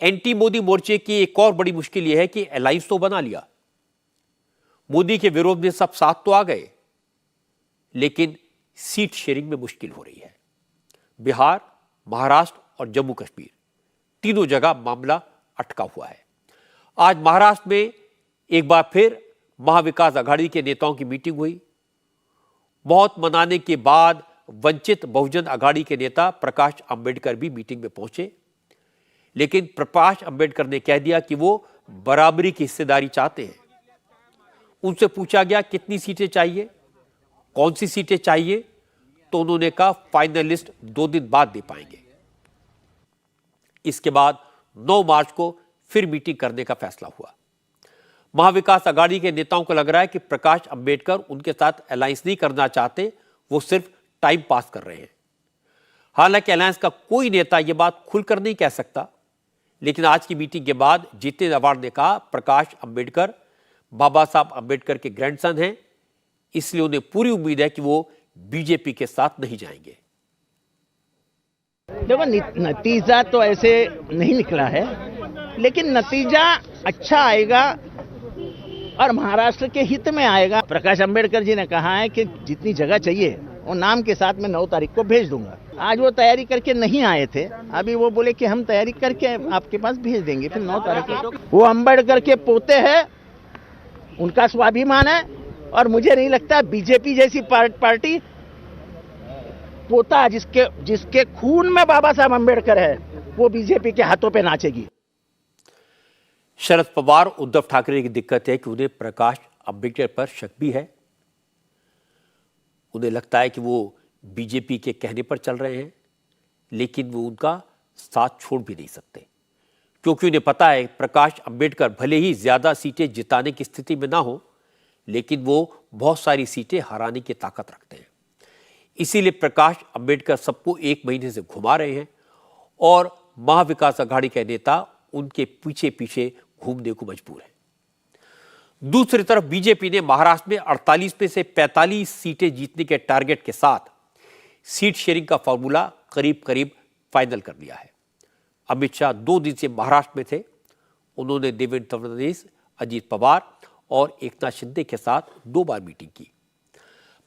Anti Modi मोर्चे की एक और बड़ी मुश्किल यह है कि अलायंस तो बना लिया, मोदी के विरोध में सब साथ तो आ गए, लेकिन सीट शेयरिंग में मुश्किल हो रही है। बिहार, महाराष्ट्र और जम्मू कश्मीर तीनों जगह मामला अटका हुआ है। आज महाराष्ट्र में एक बार फिर महाविकास अघाड़ी के नेताओं की मीटिंग हुई। बहुत मनाने के बाद वंचित बहुजन अघाड़ी के नेता प्रकाश अंबेडकर भी मीटिंग में पहुंचे, लेकिन प्रकाश अंबेडकर ने कह दिया कि वो बराबरी की हिस्सेदारी चाहते हैं। उनसे पूछा गया कितनी सीटें चाहिए, कौन सी सीटें चाहिए, तो उन्होंने कहा फाइनल लिस्ट 2 दिन बाद दे पाएंगे। इसके बाद 9 मार्च को फिर मीटिंग करने का फैसला हुआ। महाविकास अघाड़ी के नेताओं को लग रहा है कि प्रकाश अंबेडकर उनके साथ अलायंस नहीं करना चाहते, वो सिर्फ टाइम पास कर रहे हैं। हालांकि अलायंस का कोई नेता यह बात खुलकर नहीं कह सकता, लेकिन आज की मीटिंग के बाद जितेंद्र आव्हाड ने कहा प्रकाश अंबेडकर बाबा साहब अंबेडकर के ग्रैंडसन हैं, इसलिए उन्हें पूरी उम्मीद है कि वो बीजेपी के साथ नहीं जाएंगे। देखो, नतीजा तो ऐसे नहीं निकला है, लेकिन नतीजा अच्छा आएगा और महाराष्ट्र के हित में आएगा। प्रकाश अंबेडकर जी ने कहा है कि जितनी जगह चाहिए वो नाम के साथ मैं 9 तारीख को भेज दूंगा। आज वो तैयारी करके नहीं आए थे, अभी वो बोले कि हम तैयारी करके आपके पास भेज देंगे, फिर 9 तारीख को। वो अंबेडकर के पोते हैं, उनका स्वाभिमान है, और मुझे नहीं लगता बीजेपी जैसी पार्टी पोता जिसके खून में बाबा साहब अंबेडकर है वो बीजेपी के हाथों पे नाचेगी। शरद पवार, उद्धव ठाकरे की दिक्कत है कि उन्हें प्रकाश अंबेडकर पर शक भी है। उन्हें लगता है कि वो बीजेपी के कहने पर चल रहे हैं, लेकिन वो उनका साथ छोड़ भी नहीं सकते, क्योंकि उन्हें पता है प्रकाश अंबेडकर भले ही ज्यादा सीटें जिताने की स्थिति में ना हो, लेकिन वो बहुत सारी सीटें हराने की ताकत रखते हैं। इसीलिए प्रकाश अंबेडकर सबको 1 महीने से घुमा रहे हैं और महाविकास अघाड़ी के नेता उनके पीछे पीछे घूमने को मजबूर है। दूसरी तरफ बीजेपी ने महाराष्ट्र में 48 में से 45 सीटें जीतने के टारगेट के साथ सीट शेयरिंग का फॉर्मूला करीब करीब फाइनल कर लिया है। अमित शाह 2 दिन से महाराष्ट्र में थे। उन्होंने देवेंद्र फडणवीस, अजीत पवार और एकनाथ शिंदे के साथ 2 बार मीटिंग की।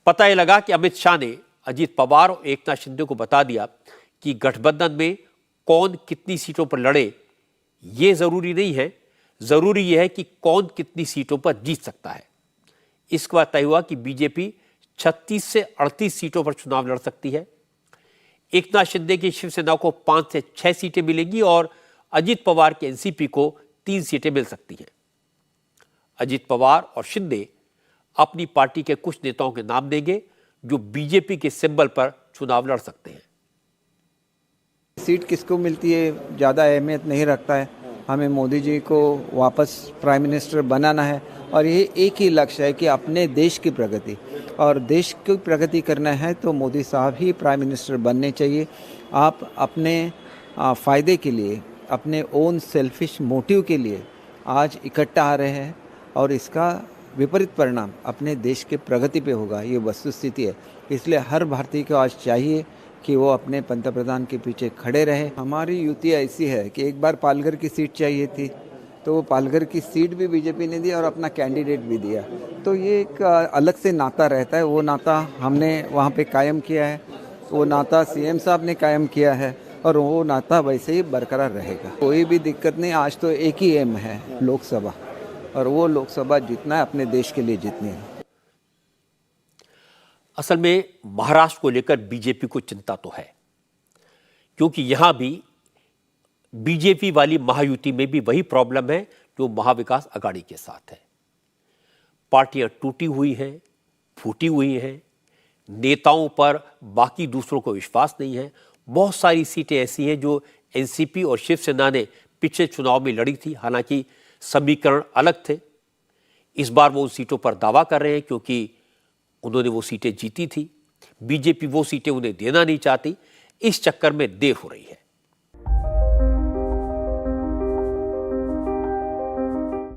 पता यह लगा कि अमित शाह ने अजीत पवार और एकनाथ शिंदे को बता दिया कि गठबंधन में कौन कितनी सीटों पर लड़े ये जरूरी नहीं है, जरूरी यह है कि कौन कितनी सीटों पर जीत सकता है। इसके बाद तय हुआ कि बीजेपी 36 से 38 सीटों पर चुनाव लड़ सकती है। एकनाथ शिंदे की शिवसेना को 5 से 6 सीटें मिलेंगी और अजीत पवार के एनसीपी को 3 सीटें मिल सकती हैं। अजीत पवार और शिंदे अपनी पार्टी के कुछ नेताओं के नाम देंगे जो बीजेपी के सिंबल पर चुनाव लड़ सकते हैं। सीट किसको मिलती है ज़्यादा अहमियत नहीं रखता है, हमें मोदी जी को वापस प्राइम मिनिस्टर बनाना है और ये एक ही लक्ष्य है कि अपने देश की प्रगति, और देश की प्रगति करना है तो मोदी साहब ही प्राइम मिनिस्टर बनने चाहिए। आप अपने फ़ायदे के लिए, अपने ओन सेल्फिश मोटिव के लिए आज इकट्ठा आ रहे हैं और इसका विपरीत परिणाम अपने देश के प्रगति पे होगा, ये वस्तुस्थिति है। इसलिए हर भारतीय को आज चाहिए कि वो अपने पंतप्रधान के पीछे खड़े रहे। हमारी युति ऐसी है कि एक बार पालघर की सीट चाहिए थी, तो वो पालघर की सीट भी बीजेपी ने दी और अपना कैंडिडेट भी दिया, तो ये एक अलग से नाता रहता है। वो नाता हमने वहाँ पे कायम किया है, वो नाता सीएम साहब ने कायम किया है और वो नाता वैसे ही बरकरार रहेगा। कोई भी दिक्कत नहीं। आज तो एक ही एम है, लोकसभा, और वो लोकसभा जितना है अपने देश के लिए जितनी है। असल में महाराष्ट्र को लेकर बीजेपी को चिंता तो है, क्योंकि यहां भी बीजेपी वाली महायुति में भी वही प्रॉब्लम है जो महाविकास अघाड़ी के साथ है। पार्टियां टूटी हुई हैं, फूटी हुई हैं, नेताओं पर बाकी दूसरों को विश्वास नहीं है। बहुत सारी सीटें ऐसी हैं जो एनसीपी और शिवसेना ने पिछले चुनाव में लड़ी थी, हालांकि समीकरण अलग थे। इस बार वो उन सीटों पर दावा कर रहे हैं क्योंकि उन्होंने वो सीटें जीती थी। बीजेपी वो सीटें उन्हें देना नहीं चाहती, इस चक्कर में देर हो रही है।